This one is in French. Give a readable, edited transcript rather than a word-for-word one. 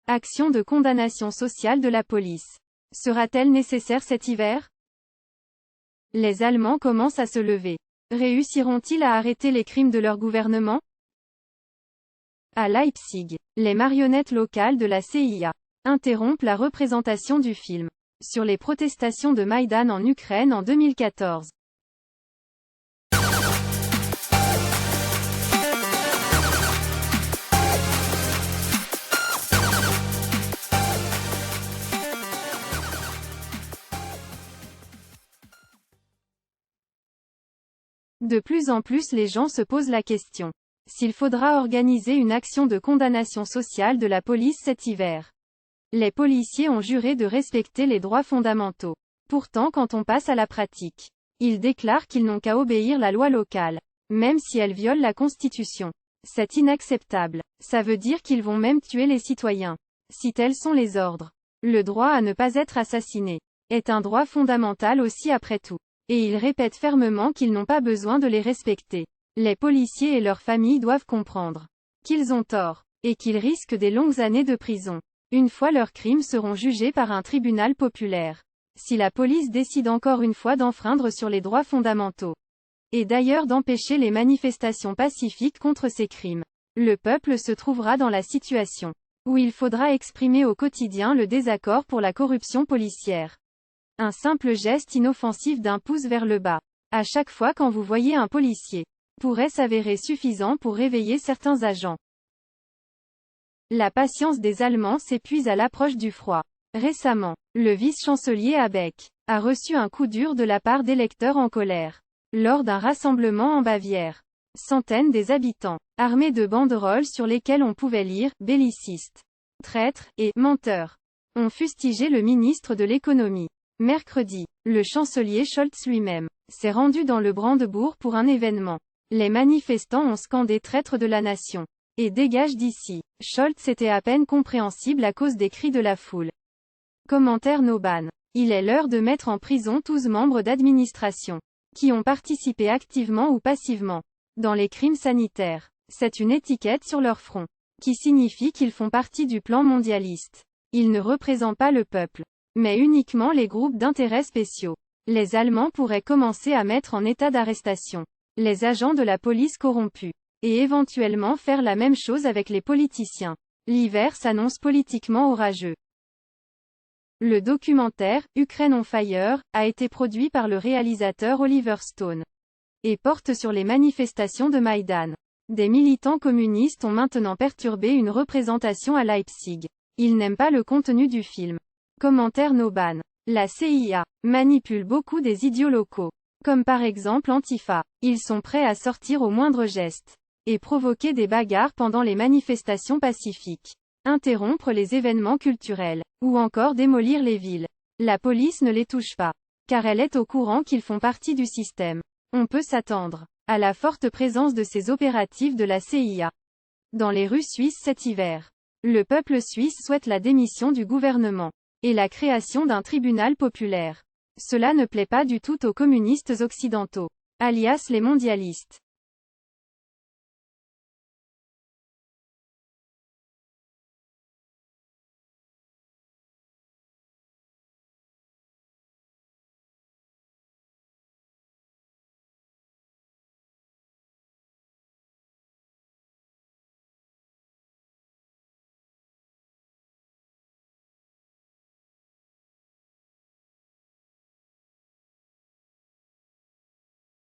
Action de condamnation sociale de la police. Sera-t-elle nécessaire cet hiver? Les Allemands commencent à se lever. Réussiront-ils à arrêter les crimes de leur gouvernement? À Leipzig, les marionnettes locales de la CIA interrompent la représentation du film sur les protestations de Maïdan en Ukraine en 2014. De plus en plus les gens se posent la question s'il faudra organiser une action de condamnation sociale de la police cet hiver. Les policiers ont juré de respecter les droits fondamentaux. Pourtant quand on passe à la pratique, ils déclarent qu'ils n'ont qu'à obéir la loi locale, même si elle viole la Constitution. C'est inacceptable. Ça veut dire qu'ils vont même tuer les citoyens, si tels sont les ordres. Le droit à ne pas être assassiné est un droit fondamental aussi après tout. Et ils répètent fermement qu'ils n'ont pas besoin de les respecter. Les policiers et leurs familles doivent comprendre qu'ils ont tort, et qu'ils risquent des longues années de prison. Une fois leurs crimes seront jugés par un tribunal populaire. Si la police décide encore une fois d'enfreindre sur les droits fondamentaux, et d'ailleurs d'empêcher les manifestations pacifiques contre ces crimes, le peuple se trouvera dans la situation où il faudra exprimer au quotidien le désaccord pour la corruption policière. Un simple geste inoffensif d'un pouce vers le bas, à chaque fois quand vous voyez un policier, pourrait s'avérer suffisant pour réveiller certains agents. La patience des Allemands s'épuise à l'approche du froid. Récemment, le vice-chancelier Habeck a reçu un coup dur de la part d'électeurs en colère. Lors d'un rassemblement en Bavière, centaines des habitants, armés de banderoles sur lesquelles on pouvait lire « belliciste »,« traître » et « menteur », ont fustigé le ministre de l'économie. Mercredi, le chancelier Scholz lui-même s'est rendu dans le Brandebourg pour un événement. Les manifestants ont scandé « traître de la nation » et « dégage d'ici ». Scholz était à peine compréhensible à cause des cris de la foule. Commentaire Noban. Il est l'heure de mettre en prison tous membres d'administration qui ont participé activement ou passivement dans les crimes sanitaires. C'est une étiquette sur leur front qui signifie qu'ils font partie du plan mondialiste. Ils ne représentent pas le peuple, mais uniquement les groupes d'intérêts spéciaux. Les Allemands pourraient commencer à mettre en état d'arrestation les agents de la police corrompus, et éventuellement faire la même chose avec les politiciens. L'hiver s'annonce politiquement orageux. Le documentaire « Ukraine on Fire » a été produit par le réalisateur Oliver Stone et porte sur les manifestations de Maïdan. Des militants communistes ont maintenant perturbé une représentation à Leipzig. Ils n'aiment pas le contenu du film. Commentaire Noban. La CIA manipule beaucoup des idiots locaux, comme par exemple Antifa. Ils sont prêts à sortir au moindre geste et provoquer des bagarres pendant les manifestations pacifiques, interrompre les événements culturels, ou encore démolir les villes. La police ne les touche pas, car elle est au courant qu'ils font partie du système. On peut s'attendre à la forte présence de ces opératifs de la CIA dans les rues suisses cet hiver. Le peuple suisse souhaite la démission du gouvernement et la création d'un tribunal populaire. Cela ne plaît pas du tout aux communistes occidentaux, alias les mondialistes.